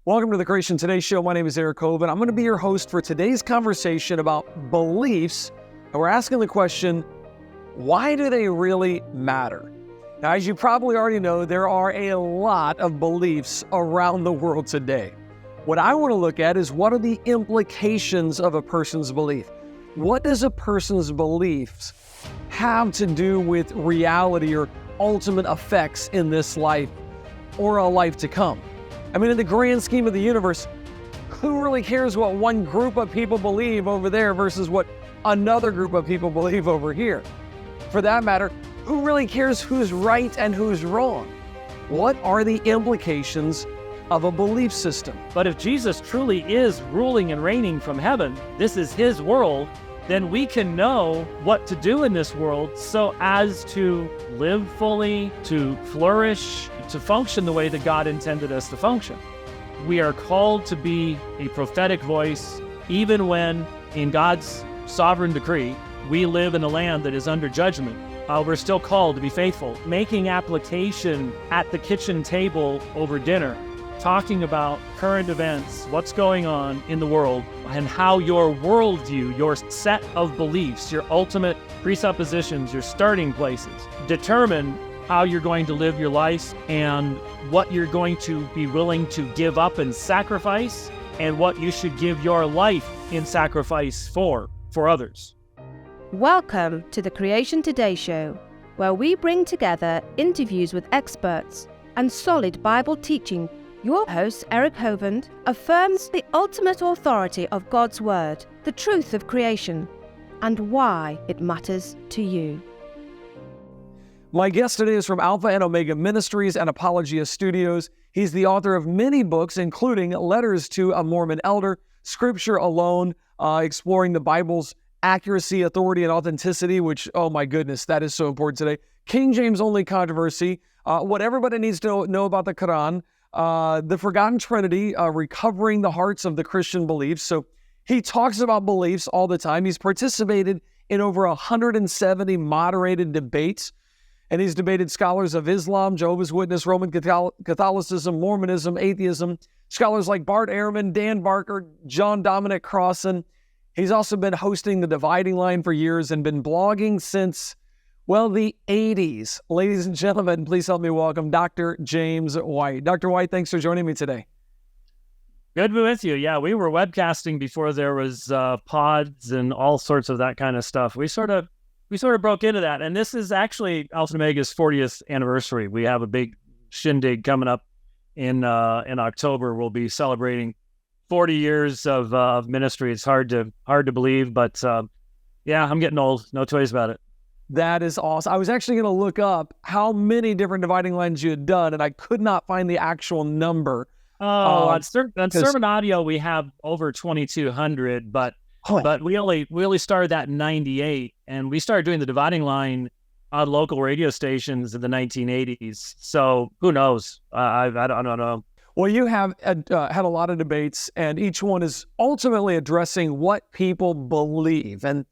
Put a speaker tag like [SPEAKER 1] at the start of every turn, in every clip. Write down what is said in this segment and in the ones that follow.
[SPEAKER 1] Welcome to the Creation Today Show. My name is Eric Hovind. I'm going to be your host for today's conversation about beliefs. And we're asking the question, why do they really matter? Now, as you probably already know, there are a lot of beliefs around the world today. What I want to look at is what are the implications of a person's belief? What does a person's beliefs have to do with reality or ultimate effects in this life or a life to come? I mean, in the grand scheme of the universe, who really cares what one group of people believe over there versus what another group of people believe over here? For that matter, who really cares who's right and who's wrong? What are the implications of a belief system?
[SPEAKER 2] But if Jesus truly is ruling and reigning from heaven, this is his world, then we can know what to do in this world so as to live fully, to flourish, to function the way that God intended us to function. We are called to be a prophetic voice, even when, in God's sovereign decree, we live in a land that is under judgment. We're still called to be faithful, making application at the kitchen table over dinner, talking about current events, what's going on in the world, and how your worldview, your set of beliefs, your ultimate presuppositions, your starting places, determine how you're going to live your life and what you're going to be willing to give up and sacrifice, and what you should give your life in sacrifice for others.
[SPEAKER 3] Welcome to the Creation Today Show, where we bring together interviews with experts and solid Bible teaching. Your host, Eric Hovind, affirms the ultimate authority of God's Word, the truth of creation, and why it matters to you.
[SPEAKER 1] My guest today is from Alpha and Omega Ministries and Apologia Studios. He's the author of many books, including Letters to a Mormon Elder, Scripture Alone, exploring the Bible's accuracy, authority, and authenticity, which, oh my goodness, that is so important today. King James Only Controversy, what everybody needs to know about the Quran, the Forgotten Trinity, recovering the hearts of the Christian beliefs. So he talks about beliefs all the time. He's participated in over 170 moderated debates, and he's debated scholars of Islam, Jehovah's Witness, Roman Catholicism, Mormonism, atheism, scholars like Bart Ehrman, Dan Barker, John Dominic Crossan. He's also been hosting The Dividing Line for years and been blogging since, well, the 80s. Ladies and gentlemen, please help me welcome Dr. James White. Dr. White, thanks for joining me today.
[SPEAKER 2] Good to be with you. Yeah, we were webcasting before there was pods and all sorts of that kind of stuff. We sort of broke into that, and this is actually Alpha and Omega's 40th anniversary. We have a big shindig coming up in October. We'll be celebrating 40 years of ministry. It's hard to believe, but yeah, I'm getting old. No two ways about it.
[SPEAKER 1] That is awesome. I was actually going to look up how many different dividing lines you had done, and I could not find the actual number.
[SPEAKER 2] On Sermon Audio, we have over 2,200, but we only started that in 98, and we started doing the dividing line on local radio stations in the 1980s. So who knows? I don't know.
[SPEAKER 1] Well, you have had a lot of debates, and each one is ultimately addressing what people believe. And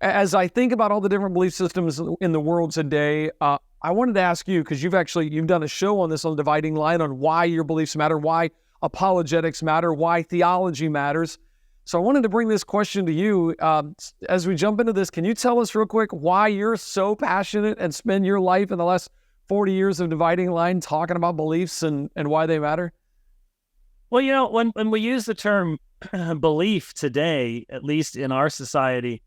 [SPEAKER 1] as I think about all the different belief systems in the world today, I wanted to ask you, because you've done a show on this on the Dividing Line on why your beliefs matter, why apologetics matter, why theology matters. So I wanted to bring this question to you. As we jump into this, can you tell us real quick why you're so passionate and spend your life in the last 40 years of Dividing Line talking about beliefs and why they matter?
[SPEAKER 2] Well, when we use the term belief today, at least in our society,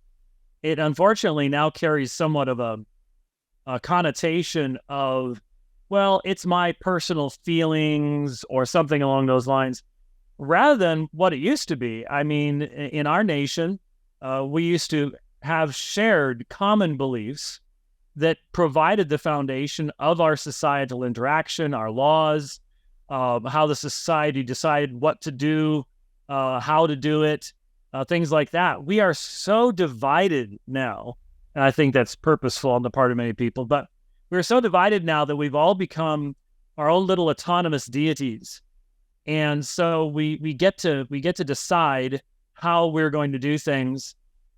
[SPEAKER 2] it unfortunately now carries somewhat of a connotation of, well, it's my personal feelings or something along those lines, rather than what it used to be. I mean, in our nation, we used to have shared common beliefs that provided the foundation of our societal interaction, our laws, how the society decided what to do, how to do it, things like that. We are so divided now, and I think that's purposeful on the part of many people, but we're so divided now that we've all become our own little autonomous deities. And so we get to decide how we're going to do things.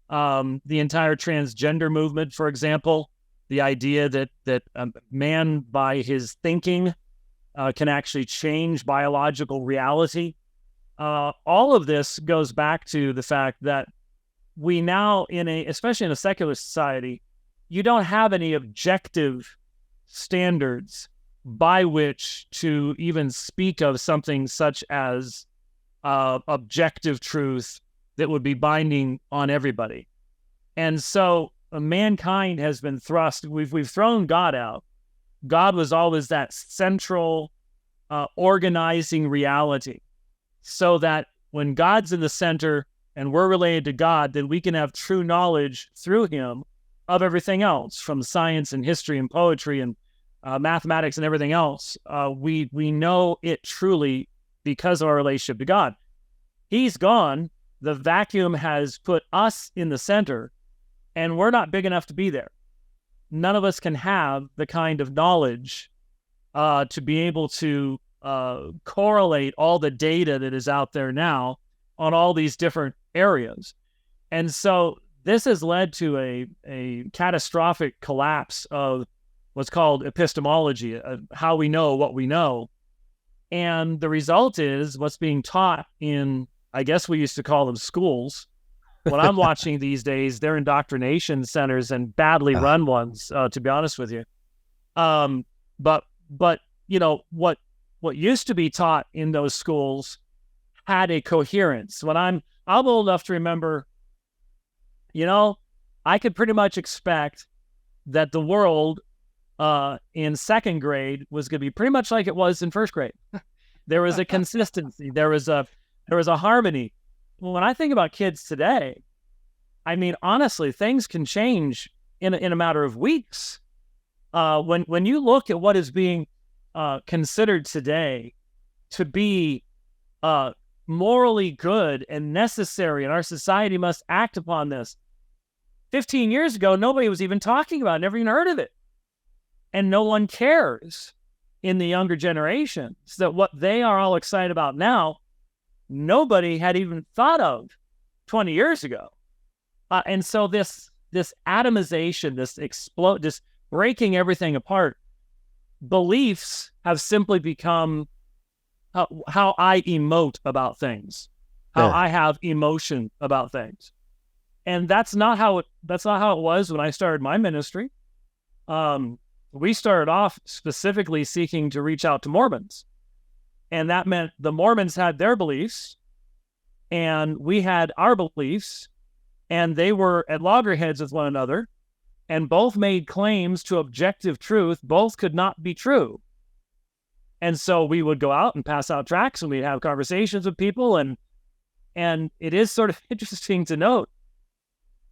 [SPEAKER 2] The entire transgender movement, for example, the idea that man by his thinking can actually change biological reality all of this goes back to the fact that we now, especially in a secular society, you don't have any objective standards by which to even speak of something such as objective truth that would be binding on everybody. And so mankind has been thrust. We've thrown God out. God was always that central organizing reality, so that when God's in the center and we're related to God, then we can have true knowledge through him of everything else, from science and history and poetry and mathematics and everything else. We know it truly because of our relationship to God. He's gone. The vacuum has put us in the center, and we're not big enough to be there. None of us can have the kind of knowledge to be able to correlate all the data that is out there now on all these different areas. And so this has led to a catastrophic collapse of what's called epistemology, how we know what we know. And the result is what's being taught in, I guess we used to call them schools. What I'm watching these days, they're indoctrination centers, and badly run ones, to be honest with you. But you know, what used to be taught in those schools had a coherence. When I'm old enough to remember, you know, I could pretty much expect that the world in second grade was going to be pretty much like it was in first grade. There was a consistency. There was a harmony. Well, when I think about kids today, I mean, honestly, things can change in a matter of weeks. When you look at what is being considered today to be morally good and necessary, and our society must act upon this. 15 years ago, nobody was even talking about it, never even heard of it. And no one cares in the younger generations that what they are all excited about now, nobody had even thought of 20 years ago. And so this atomization, this breaking everything apart, beliefs have simply become how I emote about things, how I have emotion about things. And that's not how it was when I started my ministry. We started off specifically seeking to reach out to Mormons. And that meant the Mormons had their beliefs and we had our beliefs, and they were at loggerheads with one another, and both made claims to objective truth. Both could not be true. And so we would go out and pass out tracts, and we'd have conversations with people. And it is sort of interesting to note,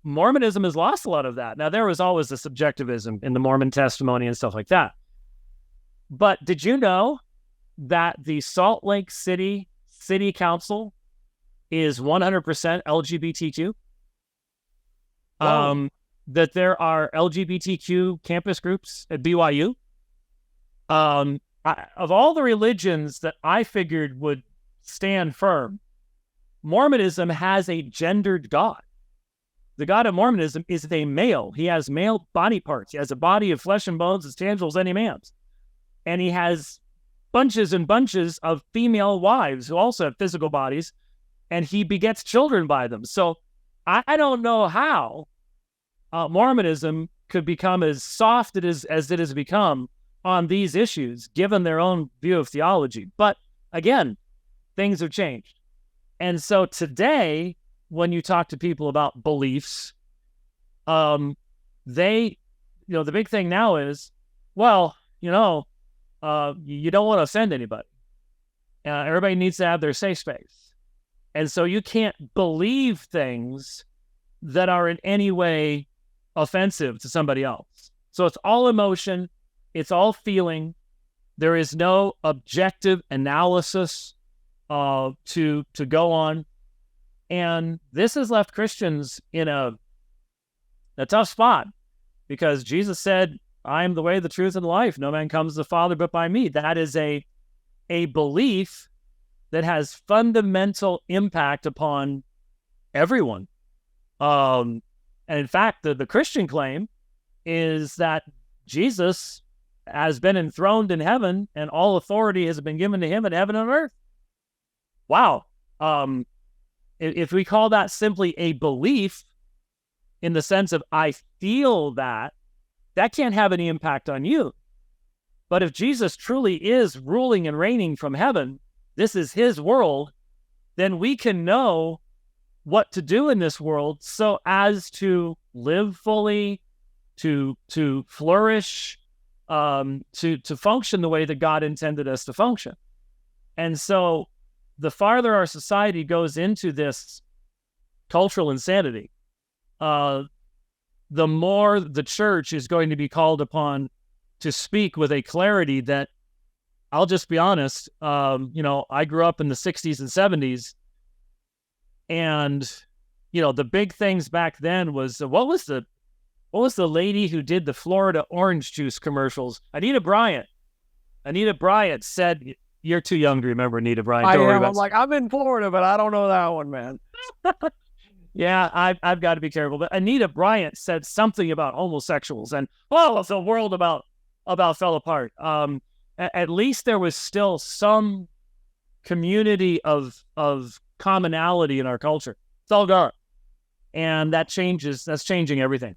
[SPEAKER 2] Mormonism has lost a lot of that. Now, there was always the subjectivism in the Mormon testimony and stuff like that. But did you know that the Salt Lake City Council is 100% LGBTQ?
[SPEAKER 1] Wow.
[SPEAKER 2] That there are LGBTQ campus groups at BYU. Of all the religions that I figured would stand firm, Mormonism has a gendered God. The God of Mormonism is a male. He has male body parts. He has a body of flesh and bones as tangible as any man's. And he has bunches and bunches of female wives who also have physical bodies, and he begets children by them. So I don't know how Mormonism could become as soft as it has become on these issues, given their own view of theology. But again, things have changed. And so today, when you talk to people about beliefs, the big thing now is, well, you don't want to offend anybody. Everybody needs to have their safe space. And so you can't believe things that are in any way offensive to somebody else. So it's all emotion. It's all feeling. There is no objective analysis to go on. And this has left Christians in a tough spot, because Jesus said, I am the way, the truth, and the life. No man comes to the Father but by me. That is a belief that has fundamental impact upon everyone. And in fact, the Christian claim is that Jesus has been enthroned in heaven, and all authority has been given to him in heaven and earth. Wow. If we call that simply a belief in the sense of I feel that can't have any impact on you. But if Jesus truly is ruling and reigning from heaven, this is his world, then we can know what to do in this world so as to live fully, to flourish, to function the way that God intended us to function. And so the farther our society goes into this cultural insanity, the more the church is going to be called upon to speak with a clarity that, I'll just be honest, I grew up in the 60s and 70s, and, the big things back then was, what was the lady who did the Florida orange juice commercials? Anita Bryant. Anita Bryant said, you're too young to remember Anita Bryant.
[SPEAKER 1] I am. I'm like, I'm in Florida, but I don't know that one, man.
[SPEAKER 2] Yeah, I've got to be careful. But Anita Bryant said something about homosexuals, and the world about fell apart. At least there was still some community of commonality in our culture. It's all gone, and that's changing everything.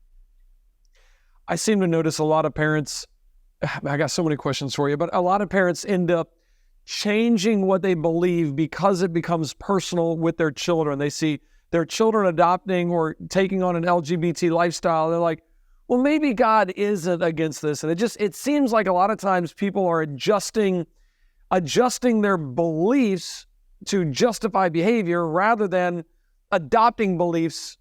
[SPEAKER 1] I seem to notice a lot of parents, I got so many questions for you, but a lot of parents end up changing what they believe because it becomes personal with their children. They see their children adopting or taking on an LGBT lifestyle. They're like, well, maybe God isn't against this. And it seems like a lot of times people are adjusting their beliefs to justify behavior rather than adopting beliefs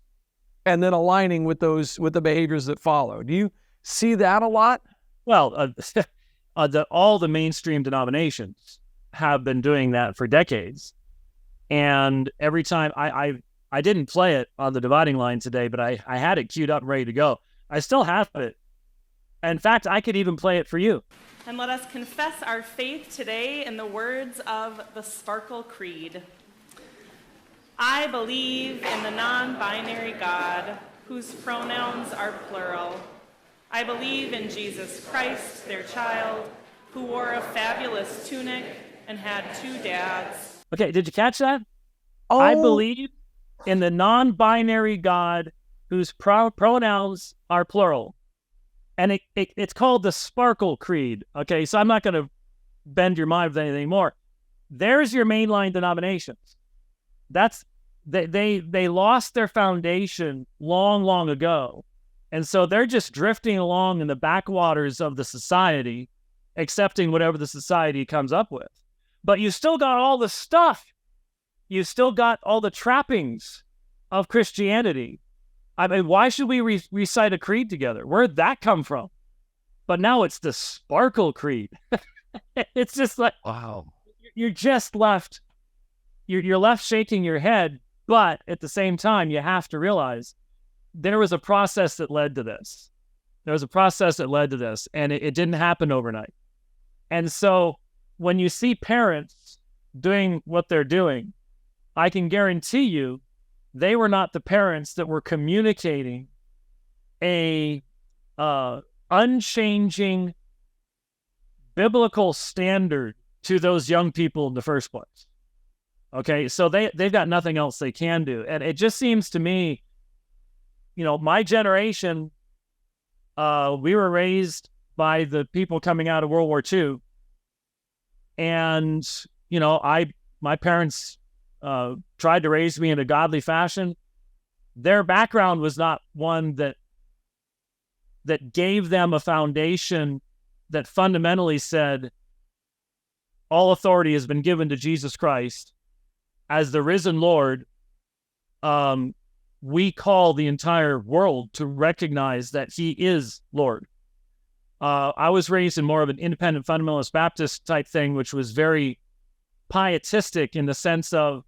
[SPEAKER 1] and then aligning with the behaviors that follow. Do you see that a lot?
[SPEAKER 2] Well, all the mainstream denominations have been doing that for decades. And every time I didn't play it on the dividing line today, but I had it queued up and ready to go. I still have it. In fact, I could even play it for you.
[SPEAKER 4] And let us confess our faith today in the words of the Sparkle Creed. I believe in the non-binary God, whose pronouns are plural. I believe in Jesus Christ, their child, who wore a fabulous tunic and had 2 dads.
[SPEAKER 2] Okay, did you catch that?
[SPEAKER 1] Oh.
[SPEAKER 2] I believe in the non-binary God, whose pronouns are plural. And it's called the Sparkle Creed. Okay, so I'm not going to bend your mind with anything more. There's your mainline denominations. They lost their foundation long ago. And so they're just drifting along in the backwaters of the society, accepting whatever the society comes up with. But you still got all the stuff. You still got all the trappings of Christianity. I mean, why should we recite a creed together? Where'd that come from? But now it's the Sparkle Creed. It's just like, wow. You're just left. You're left shaking your head, but at the same time, you have to realize there was a process that led to this. And it didn't happen overnight. And so when you see parents doing what they're doing, I can guarantee you they were not the parents that were communicating a unchanging biblical standard to those young people in the first place. Okay, so they've got nothing else they can do. And it just seems to me, my generation, we were raised by the people coming out of World War II. And, my parents tried to raise me in a godly fashion. Their background was not one that gave them a foundation that fundamentally said, all authority has been given to Jesus Christ. As the risen Lord, we call the entire world to recognize that he is Lord. I was raised in more of an independent fundamentalist Baptist type thing, which was very pietistic in the sense of,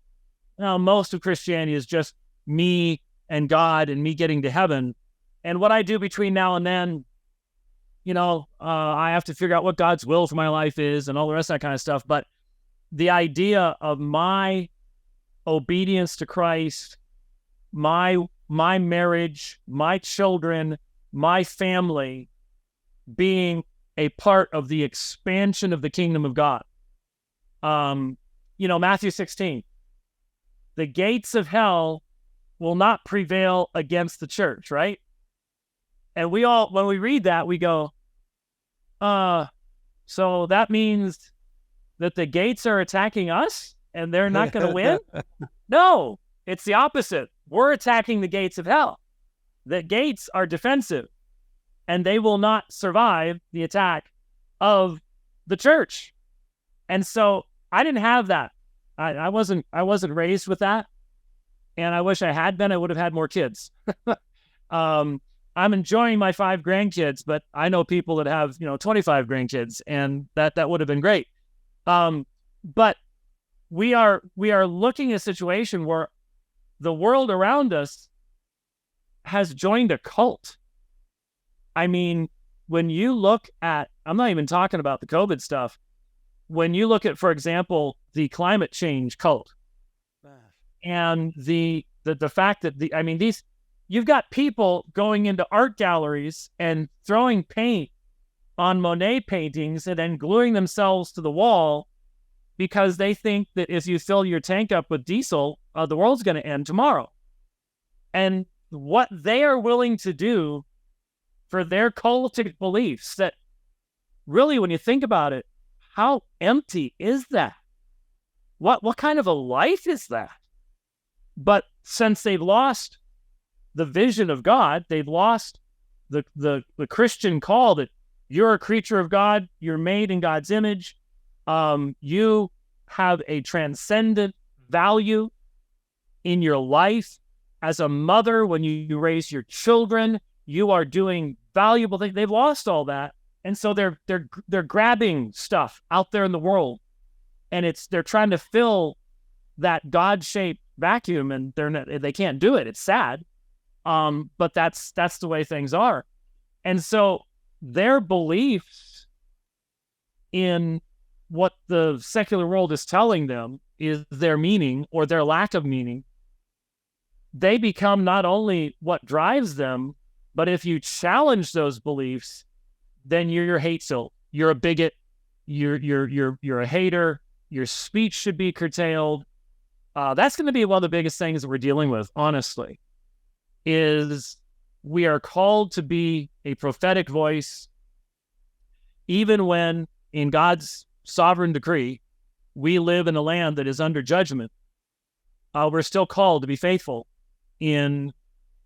[SPEAKER 2] most of Christianity is just me and God and me getting to heaven. And what I do between now and then, I have to figure out what God's will for my life is and all the rest of that kind of stuff. But the idea of my obedience to Christ, my marriage, my children, my family being a part of the expansion of the kingdom of God. Matthew 16, the gates of hell will not prevail against the church, right? And we all, when we read that, we go, so that means that the gates are attacking us and they're not going to win? No, it's the opposite. We're attacking the gates of hell. The gates are defensive and they will not survive the attack of the church. And so I didn't have that. I wasn't raised with that. And I wish I had been. I would have had more kids. I'm enjoying my 5 grandkids, but I know people that have, 25 grandkids, and that would have been great. But we are looking at a situation where the world around us has joined a cult. I mean, when you look at, I'm not even talking about the COVID stuff. When you look at, for example, the climate change cult, and the fact that you've got people going into art galleries and throwing paint on Monet paintings and then gluing themselves to the wall because they think that if you fill your tank up with diesel, the world's going to end tomorrow. And what they are willing to do for their cultic beliefs, that really, when you think about it, how empty is that? What kind of a life is that? But since they've lost the vision of God, they've lost the Christian call that you're a creature of God, you're made in God's image, you have a transcendent value in your life. As a mother, when you raise your children, you are doing valuable things. They've lost all that, and so they're grabbing stuff out there in the world, and they're trying to fill that God-shaped vacuum, and they can't do it. It's sad, but that's the way things are. And so their beliefs in what the secular world is telling them is their meaning or their lack of meaning. They become not only what drives them, but if you challenge those beliefs, then you're hateful. You're a bigot. You're a hater. Your speech should be curtailed. That's going to be one of the biggest things that we're dealing with, honestly, is we are called to be a prophetic voice, even when in God's sovereign decree, we live in a land that is under judgment. We're still called to be faithful in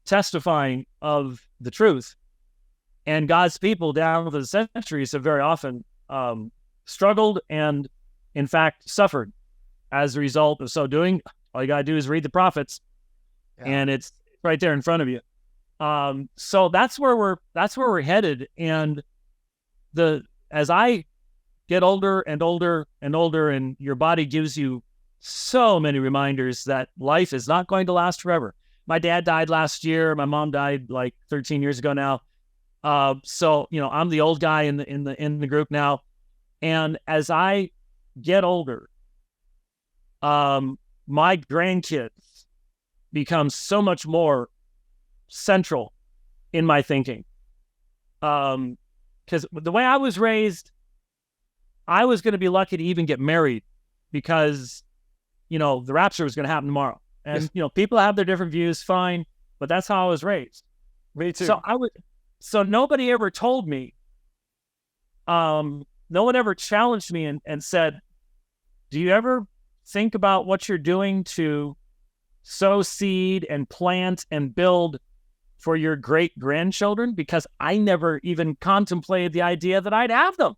[SPEAKER 2] testifying of the truth. And God's people down through the centuries have very often struggled and, in fact, suffered as a result of so doing. All you got to do is read the prophets, and it's right there in front of you. So that's where we're headed. And as I get older and older and older, and your body gives you so many reminders that life is not going to last forever. My dad died last year. My mom died like 13 years ago now. So I'm the old guy in the group now. And as I get older, my grandkids become so much more central in my thinking. Because the way I was raised, I was going to be lucky to even get married because, the rapture was going to happen tomorrow. And, people have their different views, fine, but that's how I was raised.
[SPEAKER 1] Me too.
[SPEAKER 2] So nobody ever told me, no one ever challenged me and said, do you ever think about what you're doing to sow seed and plant and build for your great grandchildren? Because I never even contemplated the idea that I'd have them.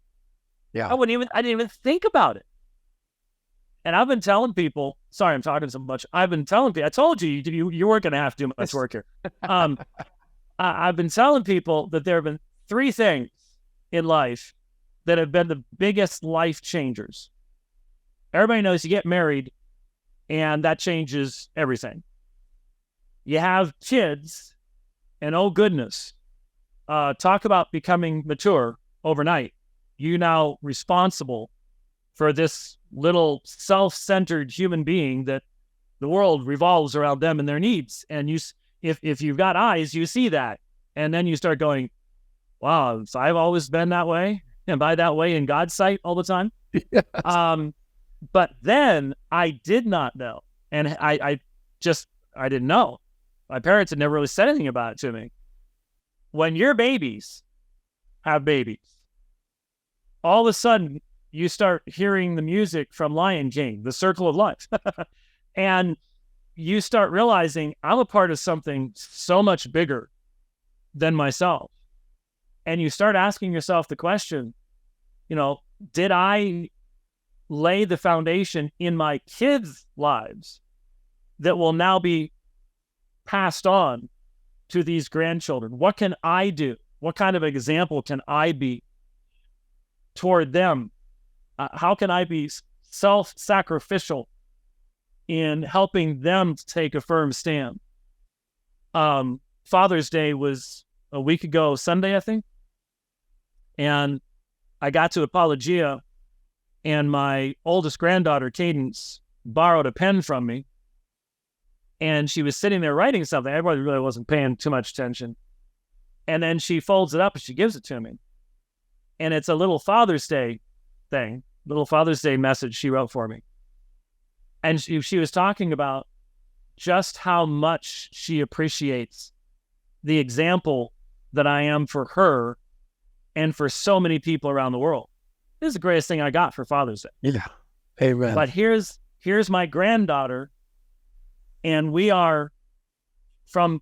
[SPEAKER 1] Yeah.
[SPEAKER 2] I didn't even think about it. And I've been telling people, sorry, I'm talking so much. I've been telling people, I told you weren't going to have to do much work here. I've been telling people that there have been 3 things in life that have been the biggest life changers. Everybody knows you get married and that changes everything. You have kids and oh goodness, talk about becoming mature overnight. You're now responsible for this little self-centered human being that the world revolves around them and their needs. And if you've got eyes, you see that. And then you start going, wow, so I've always been that way. Am I that way in God's sight all the time?
[SPEAKER 1] Yes.
[SPEAKER 2] But then I did not know And I didn't know. My parents had never really said anything about it to me. When your babies have babies, all of a sudden you start hearing the music from Lion King, The Circle of Life. And you start realizing I'm a part of something so much bigger than myself. And you start asking yourself the question, did I lay the foundation in my kids' lives that will now be passed on to these grandchildren? What can I do? What kind of example can I be toward them? How can I be self-sacrificial in helping them to take a firm stand? Father's Day was a week ago Sunday, I think. And I got to Apologia, and my oldest granddaughter, Cadence, borrowed a pen from me. And she was sitting there writing something. Everybody really wasn't paying too much attention. And then she folds it up and she gives it to me. And it's a little Father's Day thing, little Father's Day message she wrote for me. And she was talking about just how much she appreciates the example that I am for her and for so many people around the world. This is the greatest thing I got for Father's Day.
[SPEAKER 1] Yeah. Amen.
[SPEAKER 2] But here's my granddaughter, and we are from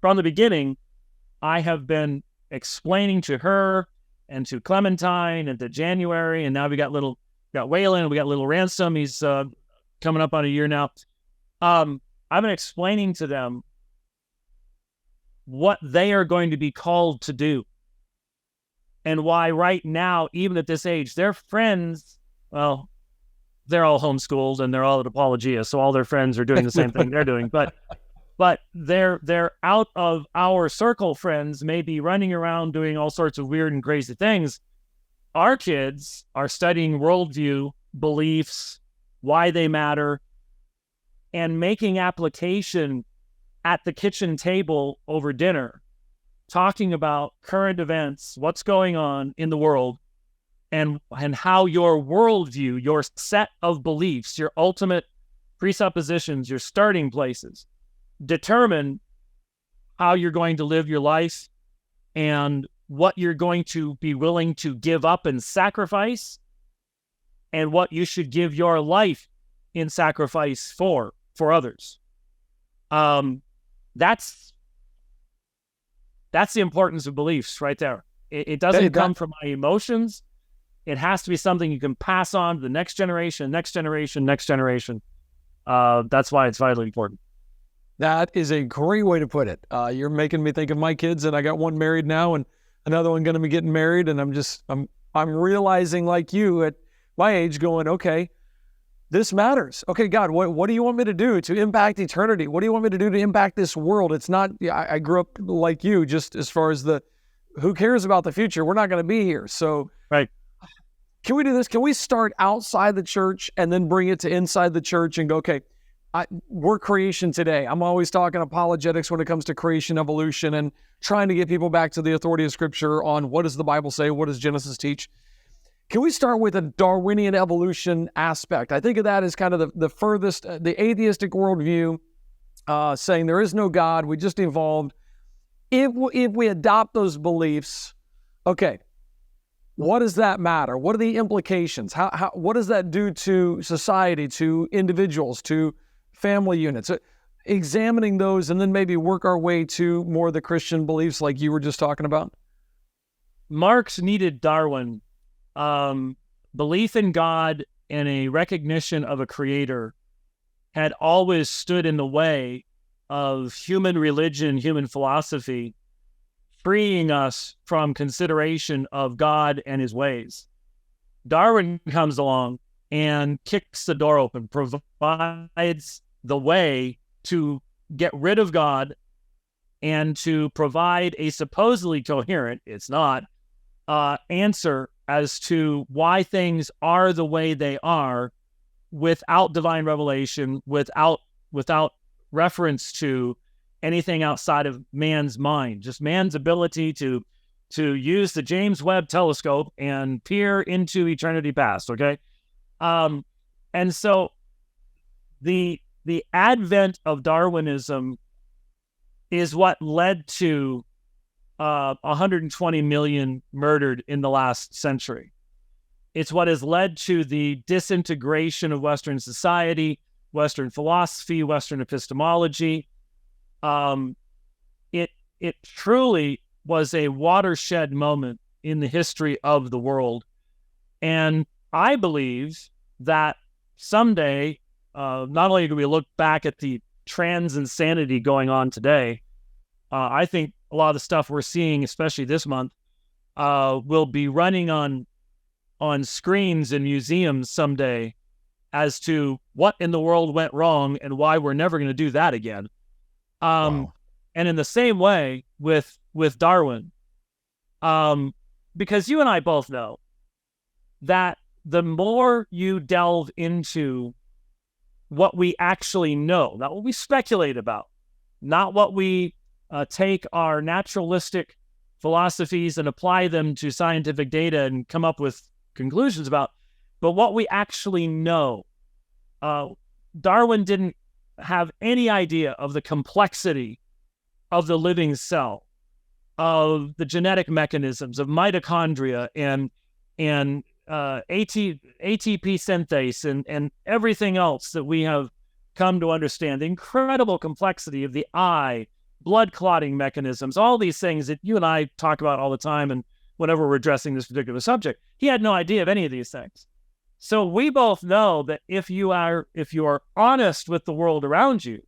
[SPEAKER 2] the beginning, I have been explaining to her and to Clementine and to January, and now we got Waylon, we got little Ransom. He's coming up on a year now. I've been explaining to them what they are going to be called to do, and why right now, even at this age, their friends, well, they're all homeschooled and they're all at Apologia, so all their friends are doing the same thing they're doing. But they're out of our circle friends, may be running around doing all sorts of weird and crazy things. Our kids are studying worldview, beliefs, why they matter, and making application at the kitchen table over dinner, talking about current events, what's going on in the world, and how your worldview, your set of beliefs, your ultimate presuppositions, your starting places, determine how you're going to live your life and what you're going to be willing to give up and sacrifice, and what you should give your life in sacrifice for others. That's the importance of beliefs right there. It doesn't come from my emotions. It has to be something you can pass on to the next generation. That's why it's vitally important.
[SPEAKER 1] That is a great way to put it. You're making me think of my kids, and I got one married now and another one going to be getting married. And I'm realizing, like you at my age, going, okay, this matters. Okay, God, what do you want me to do to impact eternity? What do you want me to do to impact this world? It's not, I grew up like you, just as far as who cares about the future? We're not going to be here. So
[SPEAKER 2] right.
[SPEAKER 1] Can we do this? Can we start outside the church and then bring it to inside the church and go, okay, we're creation today. I'm always talking apologetics when it comes to creation, evolution, and trying to get people back to the authority of Scripture on what does the Bible say, what does Genesis teach. Can we start with a Darwinian evolution aspect? I think of that as kind of the furthest, the atheistic worldview, saying there is no God, we just evolved. If we adopt those beliefs, okay, what does that matter? What are the implications? What does that do to society, to individuals, to family units? Examining those and then maybe work our way to more of the Christian beliefs like you were just talking about.
[SPEAKER 2] Marx needed Darwin. Belief in God and a recognition of a creator had always stood in the way of human religion, human philosophy, freeing us from consideration of God and his ways. Darwin comes along and kicks the door open, provides the way to get rid of God and to provide a supposedly coherent, it's not, answer as to why things are the way they are without divine revelation, without reference to anything outside of man's mind, just man's ability to use the James Webb telescope and peer into eternity past, okay? And so the advent of Darwinism is what led to 120 million murdered in the last century. It's what has led to the disintegration of Western society, Western philosophy, Western epistemology. It truly was a watershed moment in the history of the world. And I believe that someday, not only do we look back at the trans insanity going on today, I think a lot of the stuff we're seeing, especially this month, will be running on screens in museums someday as to what in the world went wrong and why we're never going to do that again.
[SPEAKER 1] Wow.
[SPEAKER 2] And in the same way with Darwin, because you and I both know that the more you delve into what we actually know, not what we speculate about, not what we take our naturalistic philosophies and apply them to scientific data and come up with conclusions about, but what we actually know. Darwin didn't have any idea of the complexity of the living cell, of the genetic mechanisms of mitochondria and ATP synthase and everything else that we have come to understand. The incredible complexity of the eye, blood clotting mechanisms, all these things that you and I talk about all the time and whenever we're addressing this particular subject. He had no idea of any of these things. So we both know that if you are honest with the world around you,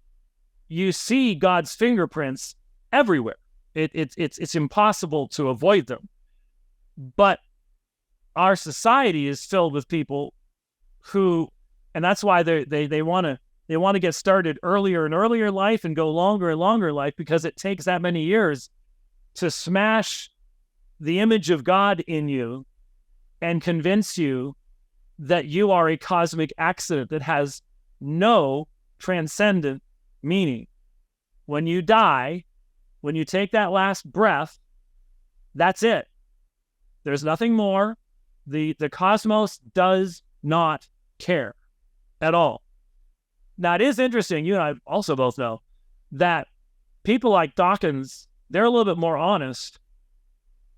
[SPEAKER 2] you see God's fingerprints everywhere. It's impossible to avoid them. But our society is filled with people who, and that's why they want to get started earlier and earlier life and go longer and longer life, because it takes that many years to smash the image of God in you and convince you that you are a cosmic accident that has no transcendent meaning. When you die, when you take that last breath, that's it. There's nothing more. The cosmos does not care at all. Now, it is interesting, you and I also both know, that people like Dawkins, they're a little bit more honest,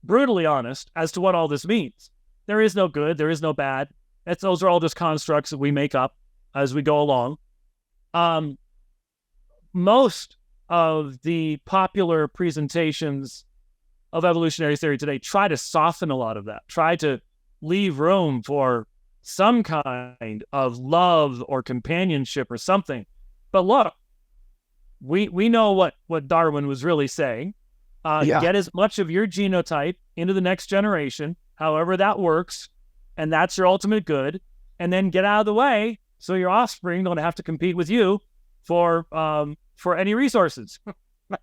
[SPEAKER 2] brutally honest, as to what all this means. There is no good, there is no bad. Those are all just constructs that we make up as we go along. Most of the popular presentations of evolutionary theory today try to soften a lot of that, try to leave room for some kind of love or companionship or something. But look, we know what Darwin was really saying. Get as much of your genotype into the next generation, however that works, and that's your ultimate good, and then get out of the way so your offspring don't have to compete with you for any resources.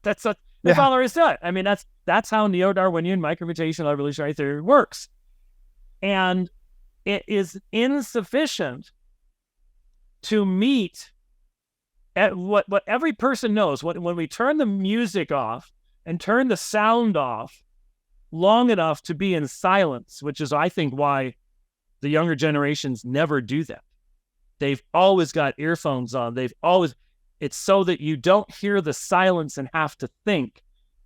[SPEAKER 2] That's all there is to it. I mean, that's how neo-Darwinian micromutational evolutionary theory works. And it is insufficient to meet at what every person knows. When we turn the music off and turn the sound off long enough to be in silence, which is, I think, why the younger generations never do that. They've always got earphones on. It's so that you don't hear the silence and have to think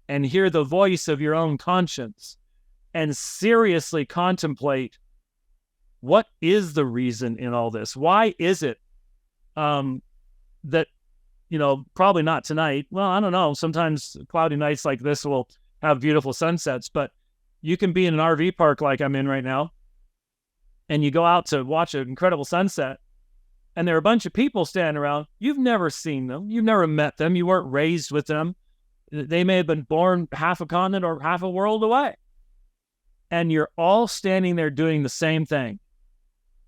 [SPEAKER 2] and hear the voice of your own conscience and seriously contemplate, what is the reason in all this? Why is it that, probably not tonight. Well, I don't know. Sometimes cloudy nights like this will have beautiful sunsets, but you can be in an RV park like I'm in right now, and you go out to watch an incredible sunset, and there are a bunch of people standing around. You've never seen them. You've never met them. You weren't raised with them. They may have been born half a continent or half a world away. And you're all standing there doing the same thing.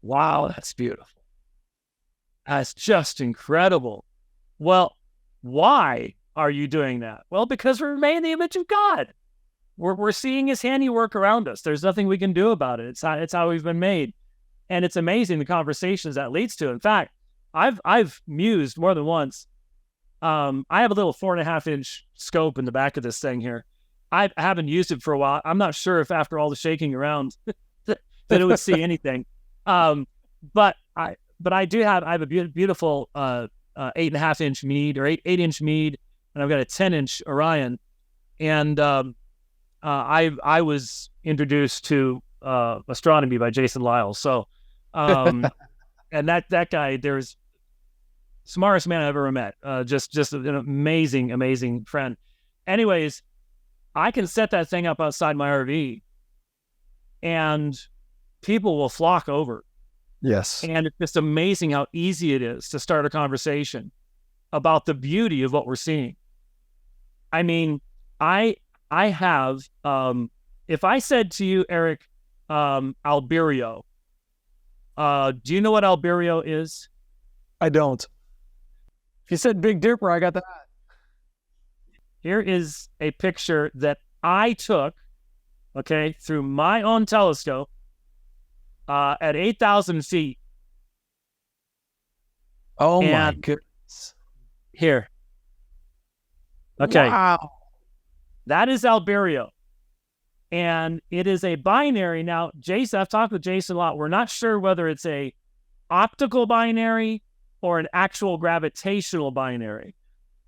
[SPEAKER 2] Wow, that's beautiful. That's just incredible. Well, why are you doing that? Well, because we're made in the image of God. We're seeing his handiwork around us. There's nothing we can do about it. It's how we've been made. And it's amazing the conversations that leads to. In fact, I've mused more than once. I have a little 4.5-inch scope in the back of this thing here. I haven't used it for a while. I'm not sure if after all the shaking around that it would see anything. But I have a beautiful 8.5-inch Meade or 8-inch Meade, and I've got a 10-inch Orion. And I was introduced to astronomy by Jason Lyles. So, and that guy, there's smartest man I've ever met. Just an amazing friend. Anyways, I can set that thing up outside my RV, and people will flock over.
[SPEAKER 1] Yes.
[SPEAKER 2] And it's just amazing how easy it is to start a conversation about the beauty of what we're seeing. I mean, I have, if I said to you, Eric, Alberio, do you know what Alberio is?
[SPEAKER 1] I don't. If you said Big Dipper, I got that.
[SPEAKER 2] Here is a picture that I took, okay, through my own telescope at 8,000 feet.
[SPEAKER 1] Oh, my
[SPEAKER 2] And
[SPEAKER 1] goodness.
[SPEAKER 2] here. Okay.
[SPEAKER 1] Wow.
[SPEAKER 2] That is Alberio. And it is a binary. Now, Jason, I've talked with Jason a lot. We're not sure whether it's a optical binary or an actual gravitational binary.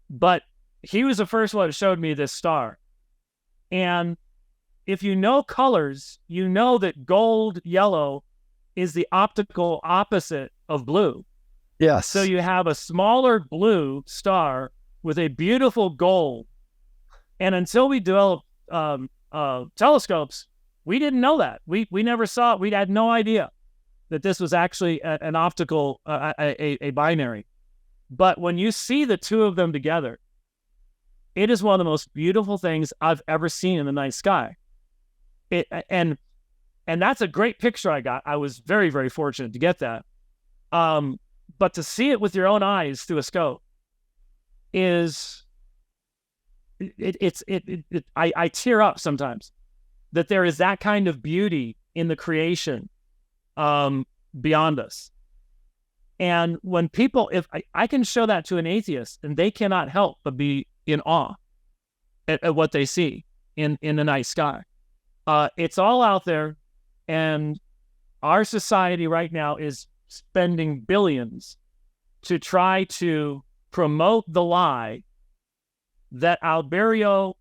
[SPEAKER 2] But he was the first one that showed me this star. And if you know colors, you know that gold, yellow is the optical opposite of blue.
[SPEAKER 1] Yes.
[SPEAKER 2] So you have a smaller blue star with a beautiful gold. And until we developed telescopes, we didn't know that. We never saw it. We had no idea that this was actually an optical, a binary. But when you see the two of them together, it is one of the most beautiful things I've ever seen in the night sky. And that's a great picture I got. I was very, very fortunate to get that. But to see it with your own eyes through a scope is, I tear up sometimes that there is that kind of beauty in the creation beyond us. And when people, if I can show that to an atheist, and they cannot help but be in awe at what they see in the night sky. It's all out there, and our society right now is spending billions to try to promote the lie that Alberio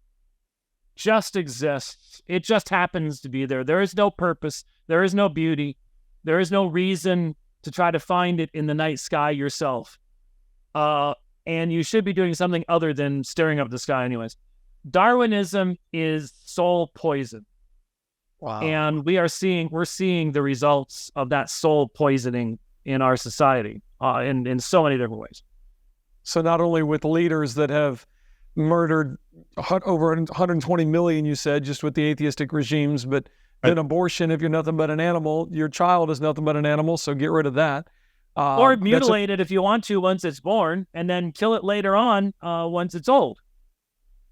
[SPEAKER 2] just exists. It just happens to be there. There is no purpose. There is no beauty. There is no reason to try to find it in the night sky yourself. And you should be doing something other than staring up at the sky anyways. Darwinism is soul poison.
[SPEAKER 1] Wow.
[SPEAKER 2] And we're seeing the results of that soul poisoning in our society in so many different ways.
[SPEAKER 1] So not only with leaders that have murdered over 120 million, you said, just with the atheistic regimes, but then abortion, if you're nothing but an animal, your child is nothing but an animal, so get rid of that.
[SPEAKER 2] Or mutilate it if you want to once it's born, and then kill it later on once it's old.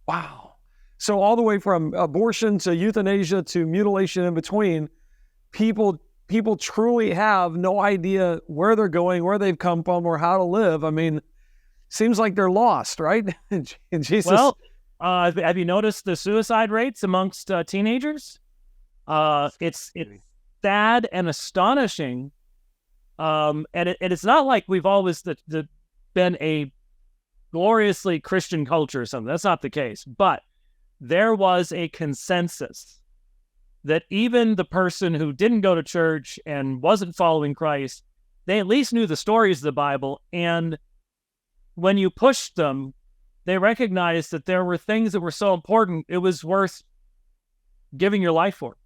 [SPEAKER 1] Wow. So all the way from abortion to euthanasia to mutilation in between, people truly have no idea where they're going, where they've come from, or how to live. I mean, seems like they're lost, right? Jesus.
[SPEAKER 2] Well, have you noticed the suicide rates amongst teenagers? It's sad and astonishing. And it's not like we've always been a gloriously Christian culture or something. That's not the case. But there was a consensus that even the person who didn't go to church and wasn't following Christ, they at least knew the stories of the Bible. And when you pushed them, they recognized that there were things that were so important, it was worth giving your life for.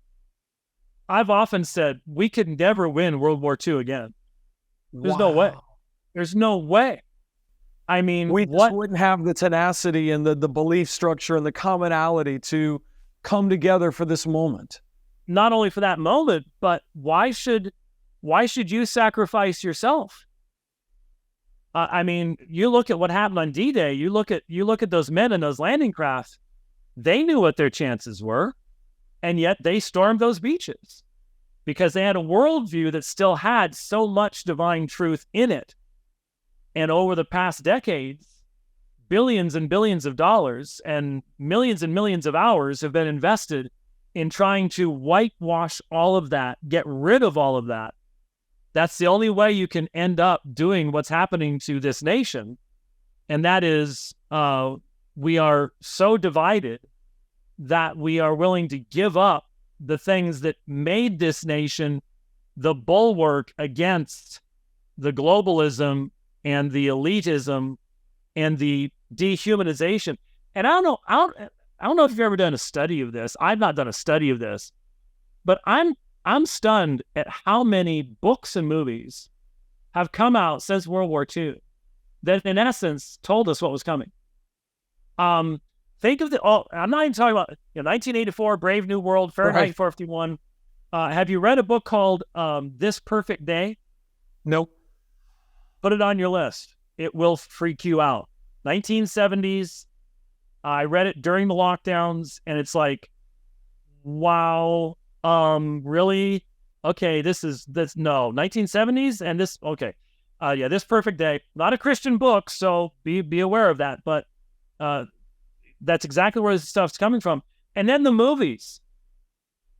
[SPEAKER 2] I've often said, we could never win World War II again. There's no way. There's no way. I mean,
[SPEAKER 1] we just wouldn't have the tenacity and the belief structure and the commonality to come together for this moment.
[SPEAKER 2] Not only for that moment, but why should you sacrifice yourself? I mean, you look at what happened on D-Day. You look at those men in those landing craft. They knew what their chances were, and yet they stormed those beaches because they had a worldview that still had so much divine truth in it. And over the past decades, billions and billions of dollars and millions of hours have been invested in trying to whitewash all of that, get rid of all of that That's the only way you can end up doing what's happening to this nation. And that is, we are so divided that we are willing to give up the things that made this nation the bulwark against the globalism and the elitism and the dehumanization. And I don't know if you've ever done a study of this. I've not done a study of this, but I'm stunned at how many books and movies have come out since World War II that, in essence, told us what was coming. Think of I'm not even talking about 1984, Brave New World, Fahrenheit 451. Have you read a book called This Perfect Day?
[SPEAKER 1] Nope.
[SPEAKER 2] Put it on your list. It will freak you out. 1970s. I read it during the lockdowns, and it's like, wow, really? Okay, no, 1970s, and this, okay. This Perfect Day. Not a Christian book, so be aware of that, but that's exactly where this stuff's coming from. And then the movies.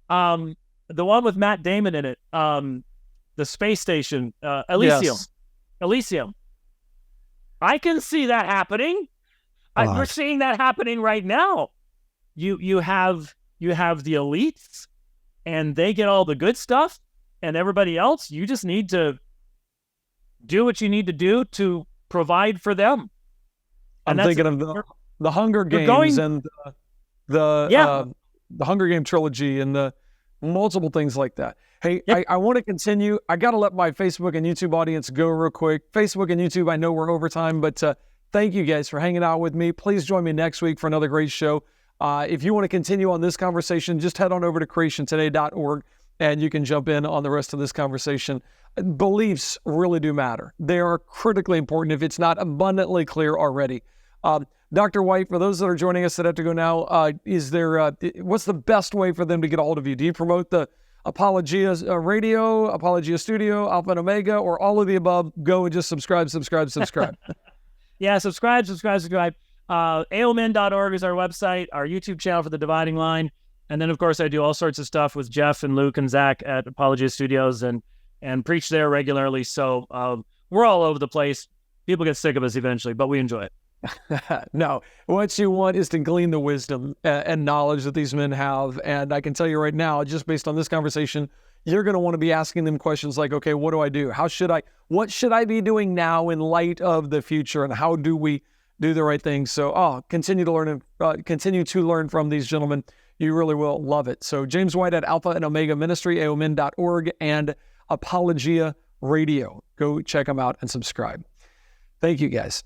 [SPEAKER 2] The one with Matt Damon in it, the space station, Elysium.
[SPEAKER 1] Yes.
[SPEAKER 2] Elysium. I can see that happening. We're seeing that happening right now. You have the elites, and they get all the good stuff, and everybody else, you just need to do what you need to do to provide for them.
[SPEAKER 1] I'm thinking of the Hunger Games and the Hunger Game trilogy and the multiple things like that. Hey,
[SPEAKER 2] Yep.
[SPEAKER 1] I want to continue. I got to let my Facebook and YouTube audience go real quick. Facebook and YouTube, I know we're over time, but thank you guys for hanging out with me. Please join me next week for another great show. If you want to continue on this conversation, just head on over to creationtoday.org and you can jump in on the rest of this conversation. Beliefs really do matter. They are critically important if it's not abundantly clear already. Dr. White, for those that are joining us that have to go now, is there what's the best way for them to get a hold of you? Do you promote the Apologia Radio, Apologia Studio, Alpha and Omega, or all of the above? Go and just subscribe.
[SPEAKER 2] Yeah, subscribe. AOMN.org is our website, our YouTube channel for The Dividing Line. And then, of course, I do all sorts of stuff with Jeff and Luke and Zach at Apologia Studios and preach there regularly. So we're all over the place. People get sick of us eventually, but we enjoy it.
[SPEAKER 1] No, what you want is to glean the wisdom and knowledge that these men have. And I can tell you right now, just based on this conversation, you're going to want to be asking them questions like, okay, what do I do? What should I be doing now in light of the future? And how do we do the right thing? So, continue to learn from these gentlemen. You really will love it. So James White at Alpha and Omega Ministry, AOMN.org, and Apologia Radio. Go check them out and subscribe. Thank you, guys.